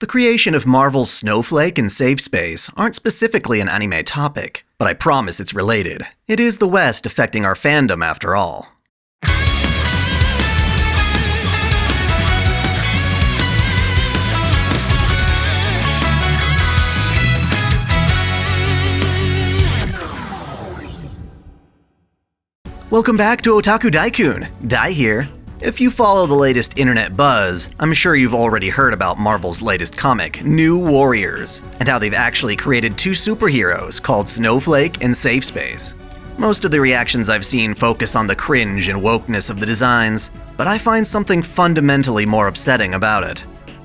The creation of Marvel's Snowflake and Safespace aren't specifically an anime topic, but I promise it's related. It is the West affecting our fandom after all. Welcome back to OtakuDaiKun. Dai here. If you follow the latest internet buzz, I'm sure you've already heard about Marvel's latest comic, New Warriors, and how they've actually created two superheroes called Snowflake and Safespace. Most of the reactions I've seen focus on the cringe and wokeness of the designs, but I find something fundamentally more upsetting about it.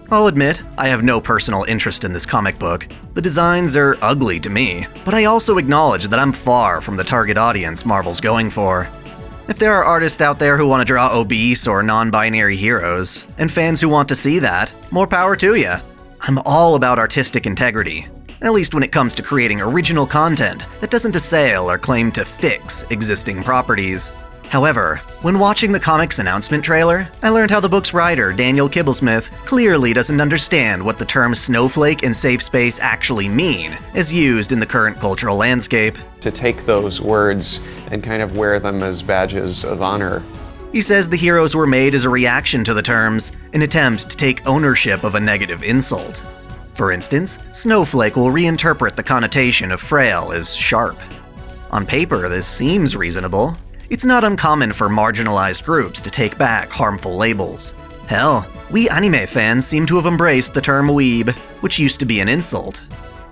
I'll admit, I have no personal interest in this comic book. The designs are ugly to me, but I also acknowledge that I'm far from the target audience Marvel's going for. If there are artists out there who want to draw obese or non-binary heroes, and fans who want to see that, more power to ya. I'm all about artistic integrity, at least when it comes to creating original content that doesn't assail or claim to fix existing properties. However, when watching the comic's announcement trailer, I learned how the book's writer, Daniel Kibblesmith, clearly doesn't understand what the terms Snowflake and Safespace actually mean, as used in the current cultural landscape. To take those words and kind of wear them as badges of honor. He says the heroes were made as a reaction to the terms, an attempt to take ownership of a negative insult. For instance, Snowflake will reinterpret the connotation of frail as sharp. On paper, this seems reasonable. It's not uncommon for marginalized groups to take back harmful labels. Hell, we anime fans seem to have embraced the term weeb, which used to be an insult.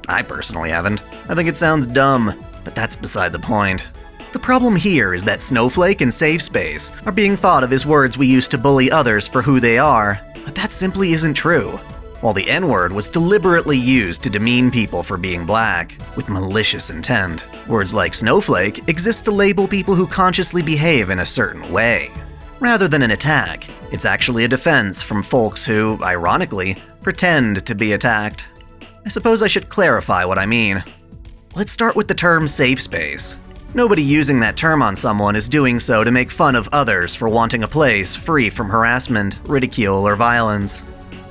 I personally haven't. I think it sounds dumb, but that's beside the point. The problem here is that Snowflake and Safespace are being thought of as words we use to bully others for who they are, but that simply isn't true. While the N-word was deliberately used to demean people for being black, with malicious intent, words like snowflake exist to label people who consciously behave in a certain way. Rather than an attack, it's actually a defense from folks who, ironically, pretend to be attacked. I suppose I should clarify what I mean. Let's start with the term safe space. Nobody using that term on someone is doing so to make fun of others for wanting a place free from harassment, ridicule, or violence.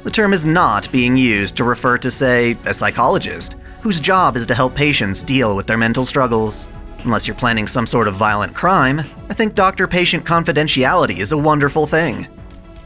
The term is not being used to refer to, say, a psychologist, whose job is to help patients deal with their mental struggles. Unless you're planning some sort of violent crime, I think doctor-patient confidentiality is a wonderful thing.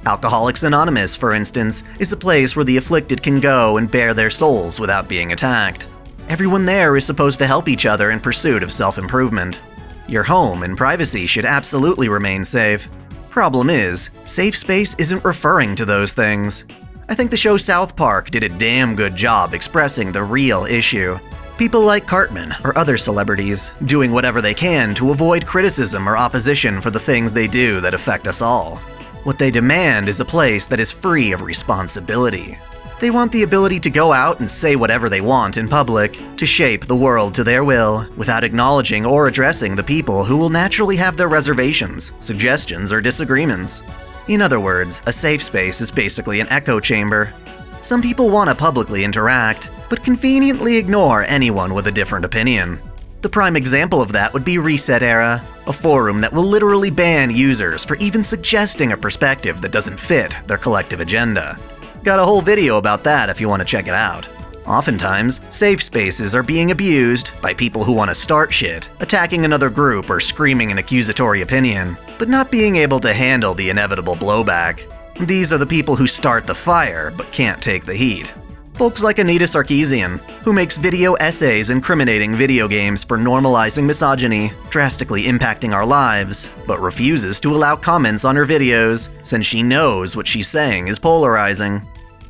Alcoholics Anonymous, for instance, is a place where the afflicted can go and bare their souls without being attacked. Everyone there is supposed to help each other in pursuit of self-improvement. Your home and privacy should absolutely remain safe. Problem is, safe space isn't referring to those things. I think the show South Park did a damn good job expressing the real issue. People like Cartman or other celebrities doing whatever they can to avoid criticism or opposition for the things they do that affect us all. What they demand is a place that is free of responsibility. They want the ability to go out and say whatever they want in public, to shape the world to their will, without acknowledging or addressing the people who will naturally have their reservations, suggestions, or disagreements. In other words, a safe space is basically an echo chamber. Some people want to publicly interact, but conveniently ignore anyone with a different opinion. The prime example of that would be Reset Era, a forum that will literally ban users for even suggesting a perspective that doesn't fit their collective agenda. Got a whole video about that if you want to check it out. Oftentimes, safe spaces are being abused by people who want to start shit, attacking another group or screaming an accusatory opinion, but not being able to handle the inevitable blowback. These are the people who start the fire but can't take the heat. Folks like Anita Sarkeesian, who makes video essays incriminating video games for normalizing misogyny, drastically impacting our lives, but refuses to allow comments on her videos since she knows what she's saying is polarizing.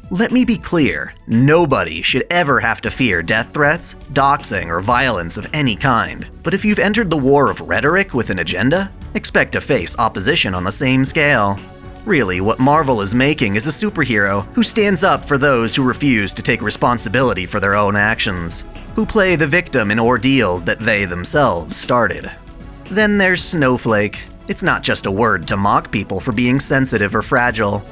Let me be clear, nobody should ever have to fear death threats, doxing, or violence of any kind. But if you've entered the war of rhetoric with an agenda, expect to face opposition on the same scale. Really, what Marvel is making is a superhero who stands up for those who refuse to take responsibility for their own actions, who play the victim in ordeals that they themselves started. Then there's Snowflake. It's not just a word to mock people for being sensitive or fragile.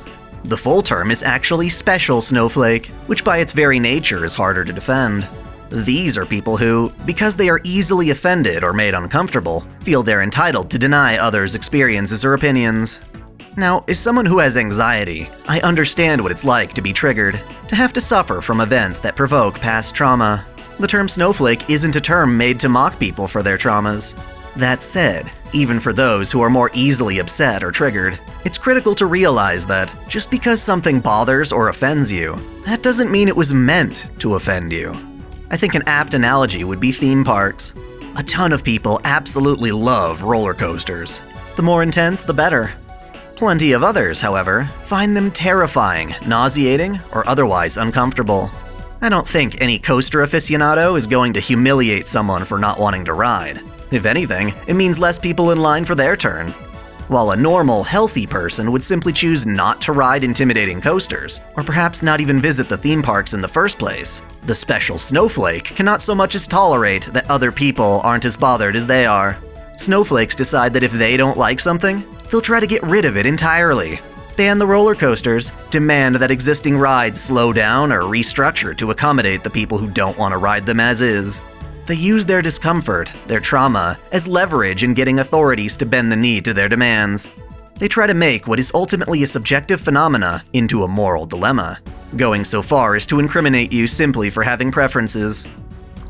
The full term is actually Special Snowflake, which by its very nature is harder to defend. These are people who, because they are easily offended or made uncomfortable, feel they're entitled to deny others' experiences or opinions. Now, as someone who has anxiety, I understand what it's like to be triggered, to to have to suffer from events that provoke past trauma. The term snowflake isn't a term made to mock people for their traumas. That said, even for those who are more easily upset or triggered, it's critical to realize that just because something bothers or offends you, that doesn't mean it was meant to offend you. I think an apt analogy would be theme parks. A ton of people absolutely love roller coasters. The more intense, the better. Plenty of others, however, find them terrifying, nauseating, or otherwise uncomfortable. I don't think any coaster aficionado is going to humiliate someone for not wanting to ride. If anything, it means less people in line for their turn. While a normal, healthy person would simply choose not to ride intimidating coasters, or perhaps not even visit the theme parks in the first place, the special snowflake cannot so much as tolerate that other people aren't as bothered as they are. Snowflakes decide that if they don't like something, they'll try to get rid of it entirely. Ban the roller coasters, demand that existing rides slow down or restructure to accommodate the people who don't want to ride them as is. They use their discomfort, their trauma, as leverage in getting authorities to bend the knee to their demands. They try to make what is ultimately a subjective phenomena into a moral dilemma, going so far as to incriminate you simply for having preferences.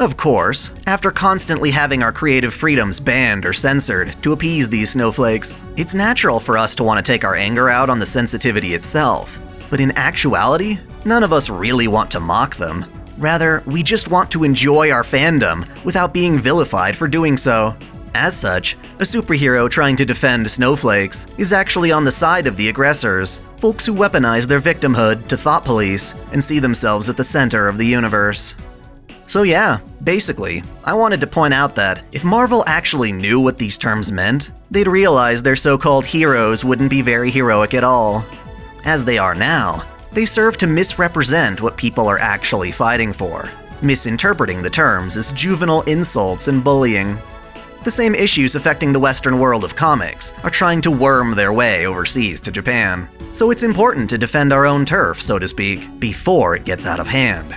Of course, after constantly having our creative freedoms banned or censored to appease these snowflakes, it's natural for us to want to take our anger out on the sensitivity itself. But in actuality, none of us really want to mock them. Rather, we just want to enjoy our fandom without being vilified for doing so. As such, a superhero trying to defend snowflakes is actually on the side of the aggressors, folks who weaponize their victimhood to thought police and see themselves at the center of the universe. So yeah, basically, I wanted to point out that if Marvel actually knew what these terms meant, they'd realize their so-called heroes wouldn't be very heroic at all. As they are now, they serve to misrepresent what people are actually fighting for, misinterpreting the terms as juvenile insults and bullying. The same issues affecting the Western world of comics are trying to worm their way overseas to Japan, so it's important to defend our own turf, so to speak, before it gets out of hand.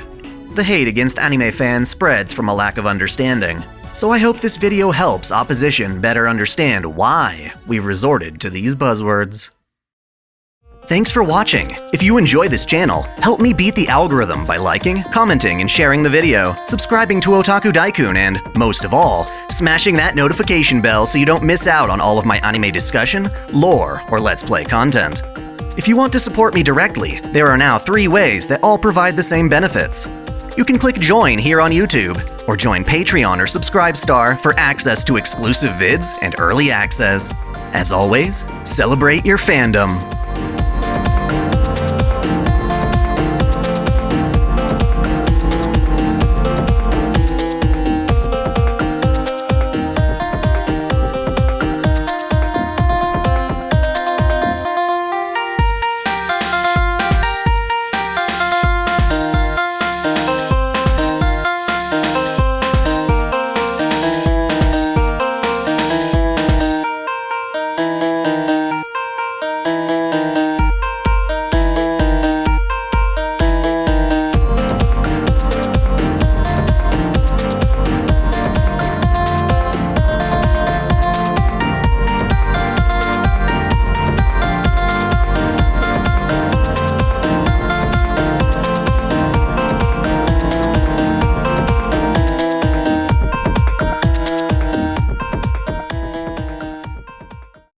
The hate against anime fans spreads from a lack of understanding, so I hope this video helps opposition better understand why we've resorted to these buzzwords. Thanks for watching. If you enjoy this channel, help me beat the algorithm by liking, commenting, and sharing the video, subscribing to OtakuDaiKun, and, most of all, smashing that notification bell so you don't miss out on all of my anime discussion, lore, or Let's Play content. If you want to support me directly, there are now 3 ways that all provide the same benefits. You can click join here on YouTube, or join Patreon or Subscribestar for access to exclusive vids and early access. As always, celebrate your fandom.